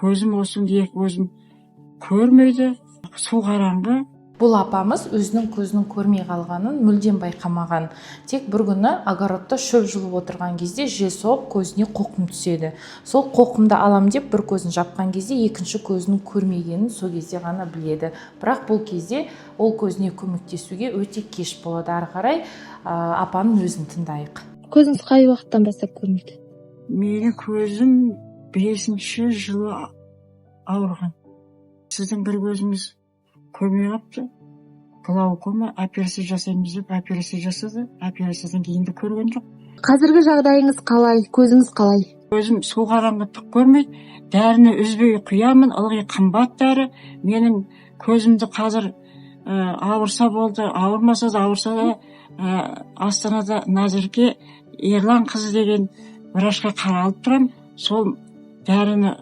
көзім осында екі көзім көрмейді, су қараңғы. Бұл апамыз өзінің көзінің көрмей қалғанын мүлдем байқамаған. Тек бір күні огородта шөп жұлып отырған кезде жел соғып көзіне қоқым түседі. Сол қоқымды алам деп бір көзін жапқан кезде екінші көзінің көрмегенін сол кезде ғана біледі. Бірақ бұл кезде ол көзіне көмектесуге өте кеш болады. Ары қарай апаның өзін тыңдайық. Көзіңіз қай уақыттан бастап көрмейді? Менің көзім 5-ші жылы ауырған. Сіздің бір көзіңіз көрмей қапты. Глаукома, операция жасаймыз деп операция жасады. Операциядан кейін де көрген жоқ. Қазіргі жағдайыңыз қалай? Көзіңіз қалай? Көзім су қараңғы түк көрмейді. Дәріні үзбей құямын, ылғи қымбат дәрі. Менің көзімді қазір ауырса болды, ауырмаса да ауырса да Астанада Назерке Ерлан қызы деген врачқа қаралып тұрам. Сол дәріні